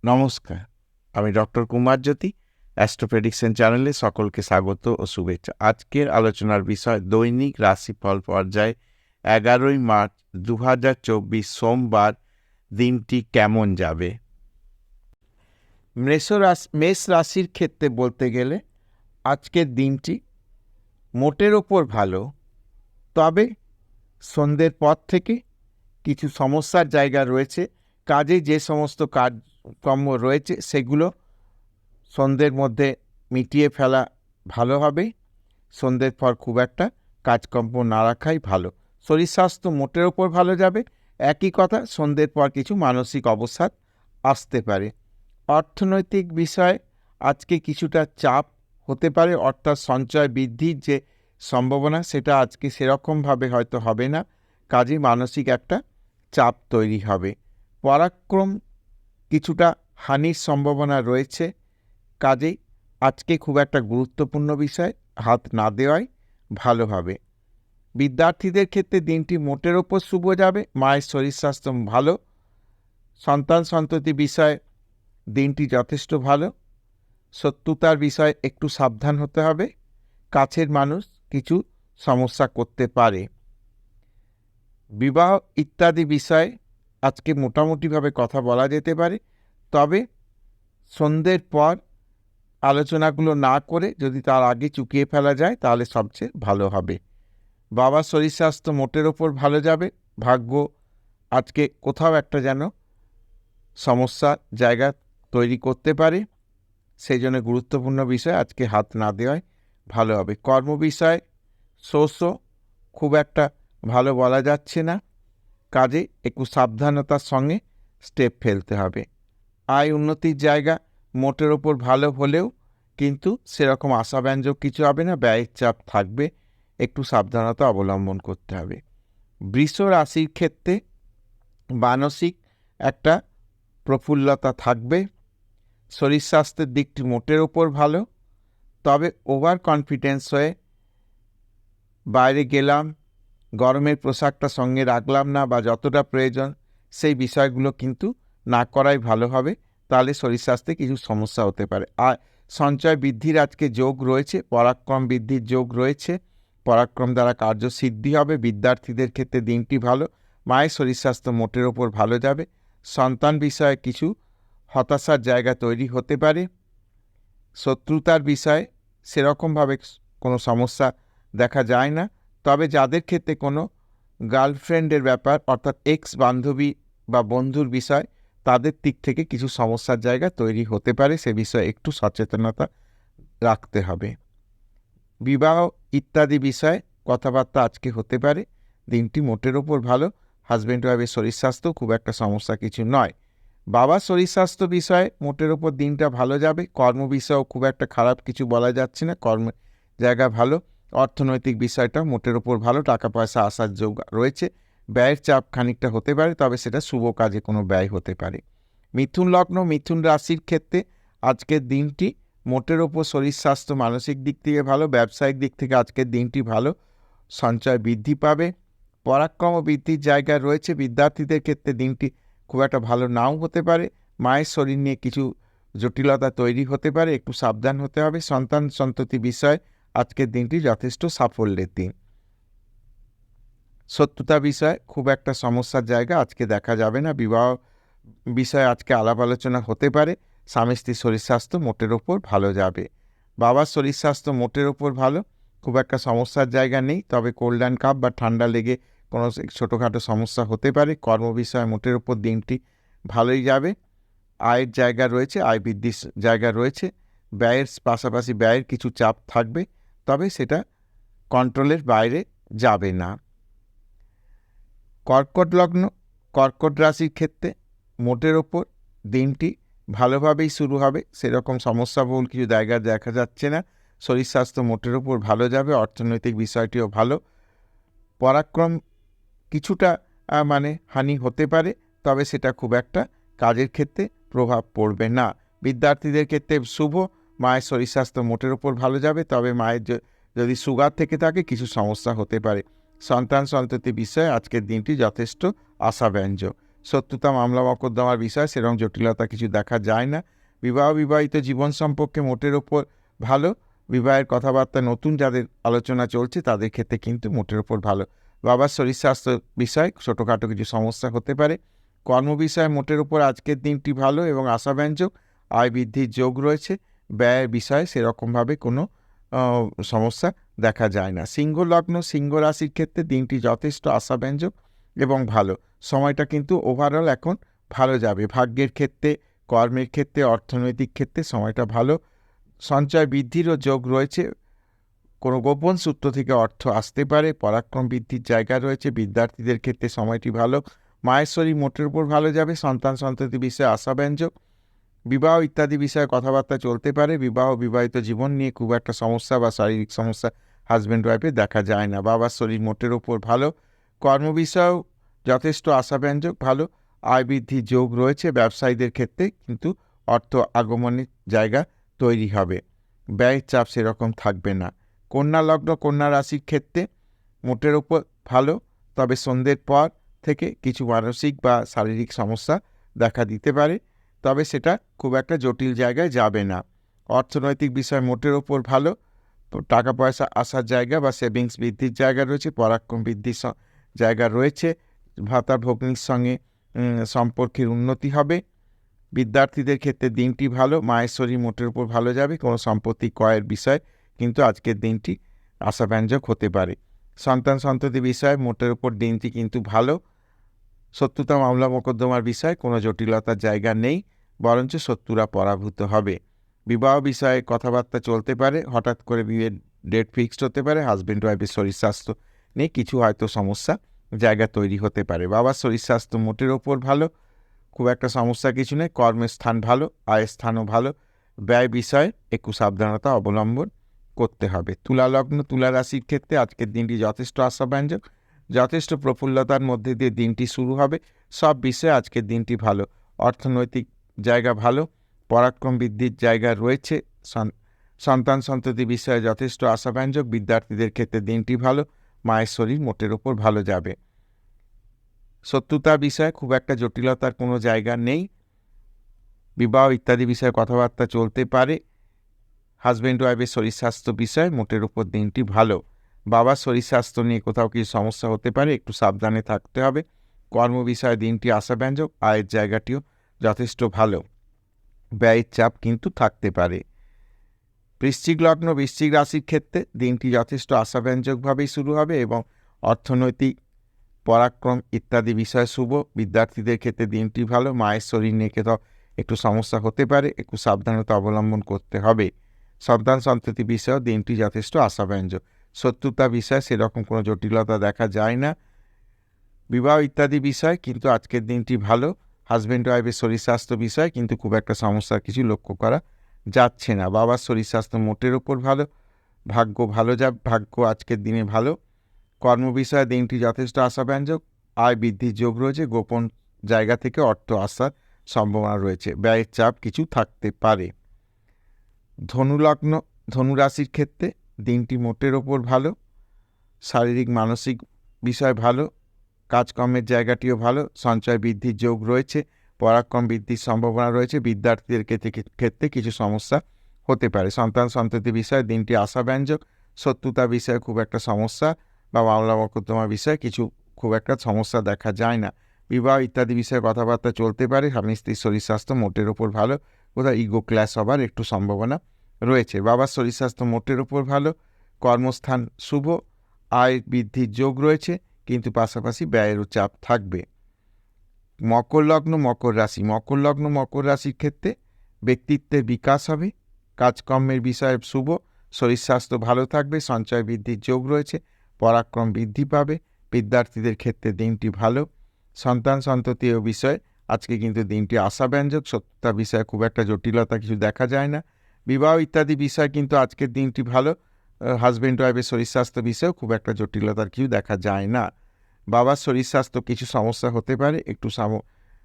নমস্কার, আমি ডক্টর কুমার জ্যোতি। Astro prediction চ্যানেলে সকলকে স্বাগত ও শুভেচ্ছা। আজকের আলোচনার বিষয় দৈনিক রাশিফল পর্যায়ে 11ই মার্চ 2024 সোমবার দিনটি কেমন যাবে। মেষ রাশির ক্ষেত্রে বলতে গেলে আজকের দিনটি মোটের ওপর ভালো, তবে সন্ধ্যের পর থেকে কিছু সমস্যার জায়গা রয়েছে। কাজে যে সমস্ত কাজকর্ম রয়েছে সেগুলো সন্ধ্যের মধ্যে মিটিয়ে ফেলা ভালো হবে। সন্ধ্যের পর খুব একটা কাজকর্ম না রাখাই ভালো। শরীর স্বাস্থ্য মোটের ওপর ভালো যাবে। একই কথা, সন্ধ্যের পর কিছু মানসিক অবসাদ আসতে পারে। অর্থনৈতিক বিষয়ে আজকে কিছুটা চাপ হতে পারে, অর্থাৎ সঞ্চয় বৃদ্ধির যে সম্ভাবনা সেটা আজকে সেরকমভাবে হয়তো হবে না। কাজে মানসিক একটা চাপ তৈরি হবে। পরাক্রম কিছুটা হানির সম্ভাবনা রয়েছে। কাজেই আজকে খুব একটা গুরুত্বপূর্ণ বিষয় হাত না দেওয়াই ভালো হবে। বিদ্যার্থীদের ক্ষেত্রে দিনটি মোটের ওপর শুভ যাবে। মায়ের শরীর স্বাস্থ্য ভালো। সন্তান সন্ততি বিষয়ে দিনটি যথেষ্ট ভালো। শত্রুতার বিষয়ে একটু সাবধান হতে হবে। কাছের মানুষ কিছু সমস্যা করতে পারে। বিবাহ ইত্যাদি বিষয়ে আজকে মোটামুটিভাবে কথা বলা যেতে পারে, তবে সন্ধ্যের পর আলোচনাগুলো না করে যদি তার আগে চুকিয়ে ফেলা যায় তাহলে সবচেয়ে ভালো হবে। বাবার শরীর স্বাস্থ্য মোটের ওপর ভালো যাবে। ভাগ্য আজকে কোথাও একটা যেন সমস্যা জায়গা তৈরি করতে পারে, সেই জন্য গুরুত্বপূর্ণ বিষয় আজকে হাত না দেওয়াই ভালো হবে। কর্ম বিষয় খুব একটা ভালো বলা যাচ্ছে না। কাজে একটু সাবধানতার সঙ্গে স্টেপ ফেলতে হবে। আয় উন্নতির জায়গা মোটের ওপর ভালো হলেও কিন্তু সেরকম আশাব্যঞ্জক কিছু হবে না। ব্যয়ের চাপ থাকবে, একটু সাবধানতা অবলম্বন করতে হবে। বৃষ রাশির ক্ষেত্রে মানসিক একটা প্রফুল্লতা থাকবে। শরীর স্বাস্থ্যের দিকটি মোটের ওপর ভালো, তবে ওভার কনফিডেন্স হয়ে বাইরে গেলাম, গরমের পোশাকটা সঙ্গে রাখলাম না বা যতটা প্রয়োজন সেই বিষয়গুলো কিন্তু না করাই ভালো হবে। তাহলে শরীর স্বাস্থ্যে কিছু সমস্যা হতে পারে। আর সঞ্চয় বৃদ্ধির আজকে যোগ রয়েছে, পরাক্রম বৃদ্ধির যোগ রয়েছে। পরাক্রম দ্বারা কার্যসিদ্ধি হবে। বিদ্যার্থীদের ক্ষেত্রে দিনটি ভালো। মায়ের শরীর স্বাস্থ্য মোটের ওপর ভালো যাবে। সন্তান বিষয়ে কিছু হতাশার জায়গা তৈরি হতে পারে। শত্রুতার বিষয়ে সেরকমভাবে কোনো সমস্যা দেখা যায় না, তবে যাদের ক্ষেত্রে কোনো গার্লফ্রেন্ডের ব্যাপার অর্থাৎ এক্স বান্ধবী বা বন্ধুর বিষয়, তাদের দিক থেকে কিছু সমস্যার জায়গা তৈরি হতে পারে। সে বিষয়ে একটু সচেতনতা রাখতে হবে। বিবাহ ইত্যাদি বিষয়ে কথাবার্তা আজকে হতে পারে। দিনটি মোটের ওপর ভালো। হাজব্যান্ড ওয়াইফের শরীর স্বাস্থ্য খুব একটা সমস্যা কিছু নয়। বাবার শরীর স্বাস্থ্য বিষয়ে মোটের ওপর দিনটা ভালো যাবে। কর্ম বিষয়েও খুব একটা খারাপ কিছু বলা যাচ্ছে না, কর্মের জায়গা ভালো। অর্থনৈতিক বিষয়টা মোটের ওপর ভালো, টাকা পয়সা আসার যোগ রয়েছে। ব্যয়ের চাপ খানিকটা হতে পারে, তবে সেটা শুভ কাজে কোনো ব্যয় হতে পারে। মিথুন লগ্ন মিথুন রাশির ক্ষেত্রে আজকের দিনটি মোটের ওপর শরীর স্বাস্থ্য মানসিক দিক থেকে ভালো। ব্যবসায়িক দিক থেকে আজকের দিনটি ভালো। সঞ্চয় বৃদ্ধি পাবে। পরাক্রম বৃদ্ধির জায়গা রয়েছে। বিদ্যার্থীদের ক্ষেত্রে দিনটি খুব একটা ভালো নাও হতে পারে। মায়ের শরীর নিয়ে কিছু জটিলতা তৈরি হতে পারে, একটু সাবধান হতে হবে। সন্তান সন্ততি বিষয়ে আজকের দিনটি যথেষ্ট সাফল্যের দিন। শত্রুতা বিষয়ে খুব একটা সমস্যার জায়গা আজকে দেখা যাবে না। বিবাহ বিষয়ে আজকে আলাপ আলোচনা হতে পারে। স্বামী স্ত্রীর শরীর স্বাস্থ্য মোটের ওপর ভালো যাবে। বাবার শরীর স্বাস্থ্য মোটের ওপর ভালো, খুব একটা সমস্যার জায়গা নেই, তবে কোল্ড অ্যান্ড কাফ বা ঠান্ডা লেগে কোনো ছোটোখাটো সমস্যা হতে পারে। কর্ম বিষয়ে মোটের ওপর দিনটি ভালোই যাবে। আয়ের জায়গা রয়েছে, আয় বৃদ্ধির জায়গা রয়েছে। ব্যয়ের পাশাপাশি ব্যয়ের কিছু চাপ থাকবে, তবে সেটা কন্ট্রোলের বাইরে যাবে না। কর্কট লগ্ন কর্কট রাশির ক্ষেত্রে মোটের ওপর দিনটি ভালোভাবেই শুরু হবে। সেরকম সমস্যাবহুল কিছু জায়গা দেখা যাচ্ছে না। শরীর স্বাস্থ্য মোটের ওপর ভালো যাবে। অর্থনৈতিক বিষয়টিও ভালো। পরাক্রম কিছুটা হানি হতে পারে, তবে সেটা খুব একটা কাজের ক্ষেত্রে প্রভাব পড়বে না। বিদ্যার্থীদের ক্ষেত্রে শুভ। মায়ের শরীর স্বাস্থ্য মোটের ওপর ভালো যাবে, তবে মায়ের যদি সুগার থেকে থাকে কিছু সমস্যা হতে পারে। সন্তান সন্ততি বিষয়ে আজকের দিনটি যথেষ্ট আশাব্যঞ্জক। শত্রুতা মামলা মকদ্দমার বিষয় সেরকম জটিলতা কিছু দেখা যায় না। বিবাহিত জীবন সম্পর্কে মোটের ওপর ভালো। বিবাহের কথাবার্তা নতুন যাদের আলোচনা চলছে তাদের ক্ষেত্রে কিন্তু মোটের ওপর ভালো। বাবার শরীর স্বাস্থ্য বিষয় ছোটোখাটো কিছু সমস্যা হতে পারে। কর্ম বিষয়ে মোটের ওপর আজকের দিনটি ভালো এবং আশাব্যঞ্জক। আয় বৃদ্ধির যোগ রয়েছে। ব্যয়ের বিষয়ে সেরকমভাবে কোনো সমস্যা দেখা যায় না। সিংহ লগ্ন সিংহ রাশির ক্ষেত্রে দিনটি যথেষ্ট আশাব্যঞ্জক এবং ভালো। সময়টা কিন্তু ওভারঅল এখন ভালো যাবে। ভাগ্যের ক্ষেত্রে, কর্মের ক্ষেত্রে, অর্থনৈতিক ক্ষেত্রে সময়টা ভালো। সঞ্চয় বৃদ্ধিরও যোগ রয়েছে। কোনো গোপন সূত্র থেকে অর্থ আসতে পারে। পরাক্রম বৃদ্ধির জায়গা রয়েছে। বিদ্যার্থীদের ক্ষেত্রে সময়টি ভালো। মায়ের শরীর মোটের উপর ভালো যাবে। সন্তান সন্ততি বিষয়ে আশাব্যঞ্জক। বিবাহ ইত্যাদি বিষয়ে কথাবার্তা চলতে পারে। বিবাহিত জীবন নিয়ে খুব একটা সমস্যা বা শারীরিক সমস্যা হাজব্যান্ড ওয়াইফে দেখা যায় না। বাবার শরীর মোটের ওপর ভালো। কর্ম বিষয়েও যথেষ্ট আশাব্যঞ্জক ভালো। আয় বৃদ্ধির যোগ রয়েছে। ব্যবসায়ীদের ক্ষেত্রে কিন্তু অর্থ আগমনের জায়গা তৈরি হবে। ব্যয়ের চাপ সেরকম থাকবে না। কন্যা লগ্ন কন্যা রাশির ক্ষেত্রে মোটের ওপর ভালো, তবে সন্ধ্যের পর থেকে কিছু মানসিক বা শারীরিক সমস্যা দেখা দিতে পারে, তবে সেটা খুব একটা জটিল জায়গায় যাবে না। অর্থনৈতিক বিষয় মোটের ওপর ভালো। টাকা পয়সা আসার জায়গা বা সেভিংস বৃদ্ধির জায়গা রয়েছে। পরাক্রম বৃদ্ধির জায়গা রয়েছে। ভাতা ভগ্নির সঙ্গে সম্পর্কের উন্নতি হবে। বিদ্যার্থীদের ক্ষেত্রে দিনটি ভালো। মায়ের শরীর মোটের উপর ভালো যাবে। কোনো সম্পত্তি ক্রয়ের বিষয় কিন্তু আজকের দিনটি আশাব্যঞ্জক হতে পারে। সন্তান সন্ততি বিষয়ে মোটের উপর দিনটি কিন্তু ভালো। শত্রুতা মামলা মোকদ্দমার বিষয়ে কোনো জটিলতার জায়গা নেই, বরঞ্চ শত্রুরা পরাভূত হবে। বিবাহ বিষয়ে কথাবার্তা চলতে পারে। হঠাৎ করে বিয়ের ডেট ফিক্সড হতে পারে। হাজব্যান্ড ওয়াইফের শরীর স্বাস্থ্য নিয়ে কিছু হয়তো সমস্যা জায়গা তৈরি হতে পারে। বাবার শরীর স্বাস্থ্য মোটের ওপর ভালো, খুব একটা সমস্যা কিছু নেই। কর্মের স্থান ভালো, আয়ের স্থানও ভালো। ব্যয় বিষয়ে একটু সাবধানতা অবলম্বন করতে হবে। তুলা লগ্ন তুলা রাশির ক্ষেত্রে আজকের দিনটি যথেষ্ট আশাব্যঞ্জক। যথেষ্ট প্রফুল্লতার মধ্যে দিয়ে দিনটি শুরু হবে। সব বিষয়ে আজকের দিনটি ভালো। অর্থনৈতিক জায়গা ভালো। পরাক্রম বৃদ্ধির জায়গা রয়েছে। সন্তান সন্ততি বিষয়ে যথেষ্ট আশাব্যঞ্জক। বিদ্যার্থীদের ক্ষেত্রে দিনটি ভালো। মায়ের শরীর মোটের ওপর ভালো যাবে। শত্রুতা বিষয়ে খুব একটা জটিলতার কোনো জায়গা নেই। বিবাহ ইত্যাদি বিষয়ে কথাবার্তা চলতে পারে। হাজব্যান্ড ওয়াইফের শরীর স্বাস্থ্য বিষয়ে মোটের উপর দিনটি ভালো। বাবার শরীর স্বাস্থ্য নিয়ে কোথাও কিছু সমস্যা হতে পারে, একটু সাবধানে থাকতে হবে। কর্ম বিষয়ে দিনটি আশাব্যঞ্জক। আয়ের জায়গাটিও যথেষ্ট ভালো। ব্যয়ের চাপ কিন্তু থাকতে পারে। বৃশ্চিক লগ্ন বৃশ্চিক রাশির ক্ষেত্রে দিনটি যথেষ্ট আশাব্যঞ্জকভাবেই শুরু হবে এবং অর্থনৈতিক পরাক্রম ইত্যাদি বিষয় শুভ। বিদ্যার্থীদের ক্ষেত্রে দিনটি ভালো। মায়ের শরীর নিয়ে কোথাও একটু সমস্যা হতে পারে, একটু সাবধানতা অবলম্বন করতে হবে। সন্তান সন্ততি বিষয়েও দিনটি যথেষ্ট আশাব্যঞ্জক। শত্রুতা বিষয়ে সেরকম কোনো জটিলতা দেখা যায় না। বিবাহ ইত্যাদি বিষয় কিন্তু আজকের দিনটি ভালো। হাজব্যান্ড ওয়াইফের শরীর স্বাস্থ্য বিষয় কিন্তু খুব একটা সমস্যার কিছু লক্ষ্য করা যাচ্ছে না। বাবার শরীর স্বাস্থ্য মোটের ওপর ভালো। ভাগ্য আজকের দিনে ভালো। কর্ম বিষয়ে দিনটি যথেষ্ট আশাব্যঞ্জক। আয় বৃদ্ধির যোগ রয়েছে। গোপন জায়গা থেকে অর্থ আসার সম্ভাবনা রয়েছে। ব্যয়ের চাপ কিছু থাকতে পারে। ধনুলগ্ন ধনুরাশির ক্ষেত্রে দিনটি মোটের ওপর ভালো। শারীরিক মানসিক বিষয় ভালো। কাজকর্মের জায়গাটিও ভালো। সঞ্চয় বৃদ্ধির যোগ রয়েছে। পরাক্রম বৃদ্ধির সম্ভাবনা রয়েছে। বিদ্যার্থীদের ক্ষেত্রে কিছু সমস্যা হতে পারে। সন্তান সন্ততি বিষয়ে দিনটি আশাব্যঞ্জক। শত্রুতা বিষয়ে খুব একটা সমস্যা বা মামলা মকদ্দমা বিষয়ে কিছু খুব একটা সমস্যা দেখা যায় না। বিবাহ ইত্যাদি বিষয়ে কথাবার্তা চলতে পারে। স্বামী স্ত্রীর শরীর স্বাস্থ্য মোটের ওপর ভালো। কোথাও ইগো ক্ল্যাশ হবার একটু সম্ভাবনা রয়েছে। বাবার শরীর স্বাস্থ্য মোটের ওপর ভালো। কর্মস্থান শুভ। আয় বৃদ্ধির যোগ রয়েছে, কিন্তু পাশাপাশি ব্যয়েরও চাপ থাকবে। মকর লগ্ন মকর রাশির ক্ষেত্রে ব্যক্তিত্বের বিকাশ হবে। কাজকর্মের বিষয়ে শুভ। শরীর স্বাস্থ্য ভালো থাকবে। সঞ্চয় বৃদ্ধির যোগ রয়েছে। পরাক্রম বৃদ্ধি পাবে। বিদ্যার্থীদের ক্ষেত্রে দিনটি ভালো। সন্তান সন্ততি ও বিষয়ে আজকে কিন্তু দিনটি আশাব্যঞ্জক। সত্যতা বিষয়ে খুব একটা জটিলতা কিছু দেখা যায় না। বিবাহ ইত্যাদি বিষয় কিন্তু আজকের দিনটি ভালো। হাজব্যান্ড ওয়াইফের শরীর স্বাস্থ্য বিষয়েও খুব একটা জটিলতার কিছু দেখা যায় না। বাবার শরীর স্বাস্থ্য কিছু সমস্যা হতে পারে, একটু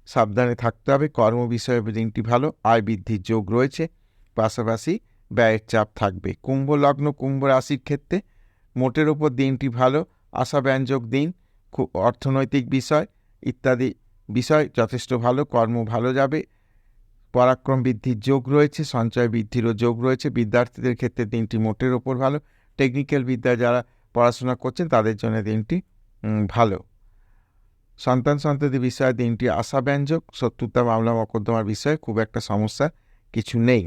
সাবধানে থাকতে হবে। কর্ম বিষয়ে দিনটি ভালো। আয় বৃদ্ধির যোগ রয়েছে। পাশাপাশি ব্যয়ের চাপ থাকবে। কুম্ভ লগ্ন কুম্ভ রাশির ক্ষেত্রে মোটের ওপর দিনটি ভালো। আশাব্যঞ্জক দিন। অর্থনৈতিক বিষয় ইত্যাদি বিষয় যথেষ্ট ভালো, কর্ম ভালো যাবে, পরাক্রম বৃদ্ধির যোগ রয়েছে, সঞ্চয় বৃদ্ধিরও যোগ রয়েছে। বিদ্যার্থীদের ক্ষেত্রে দিনটি মোটের ওপর ভালো। টেকনিক্যাল বিদ্যায় যারা পড়াশোনা করছেন তাদের জন্য দিনটি ভালো। সন্তান সন্ততি বিষয়ে দিনটি আশাব্যঞ্জক। শত্রুতা মামলা মকদ্দমার বিষয়ে খুব একটা সমস্যা কিছু নেই।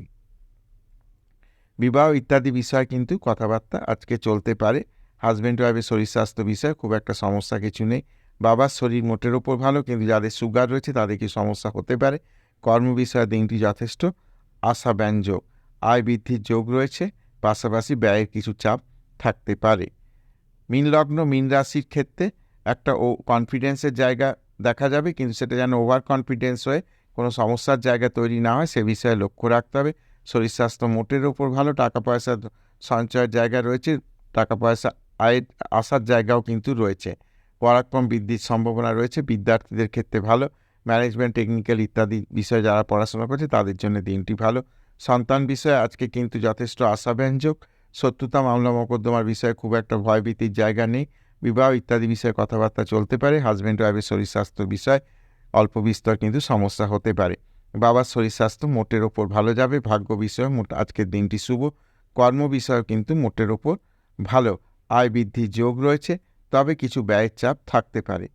বিবাহ ইত্যাদি বিষয়ে কিন্তু কথাবার্তা আজকে চলতে পারে। হাজব্যান্ড ওয়াইফের শরীর স্বাস্থ্য বিষয়ে খুব একটা সমস্যা কিছু নেই। বাবার শরীর মোটের ওপর ভালো, কিন্তু যাদের সুগার রয়েছে তাদের কি সমস্যা হতে পারে। কর্ম বিষয়ে দিনটি যথেষ্ট আশাব্যঞ্জক। আয় বৃদ্ধির যোগ রয়েছে, পাশাপাশি ব্যয়ের কিছু চাপ থাকতে পারে। মীন লগ্ন মীন রাশির ক্ষেত্রে একটা কনফিডেন্সের জায়গা দেখা যাবে, কিন্তু সেটা যেন ওভার কনফিডেন্স হয়ে কোনো সমস্যার জায়গা তৈরি না হয় সে বিষয়ে লক্ষ্য রাখতে হবে। শরীর স্বাস্থ্য মোটের ওপর ভালো। টাকা পয়সা সঞ্চয়ের জায়গা রয়েছে, টাকা পয়সা আয়ের আসার জায়গাও কিন্তু রয়েছে। পরাক্রম বৃদ্ধির সম্ভাবনা রয়েছে। বিদ্যার্থীদের ক্ষেত্রে ভালো। ম্যানেজমেন্ট, টেকনিক্যাল ইত্যাদি বিষয়ে যারা পড়াশোনা করছে তাদের জন্য দিনটি ভালো। সন্তান বিষয়ে আজকে কিন্তু যথেষ্ট আশাব্যঞ্জক। শত্রুতা মামলা মকদ্দমার বিষয়ে খুব একটা ভয়ভীতির জায়গা নেই। বিবাহ ইত্যাদি বিষয়ে কথাবার্তা চলতে পারে। হাজব্যান্ড ওয়াইফের শরীর স্বাস্থ্য বিষয় অল্প বিস্তর কিন্তু সমস্যা হতে পারে। বাবার শরীর স্বাস্থ্য মোটের ওপর ভালো যাবে। ভাগ্য বিষয়ে আজকের দিনটি শুভ। কর্ম বিষয়ে কিন্তু মোটের ওপর ভালো। আয় বৃদ্ধির যোগ রয়েছে, তবে কিছু ব্যয়ের চাপ থাকতে পারে।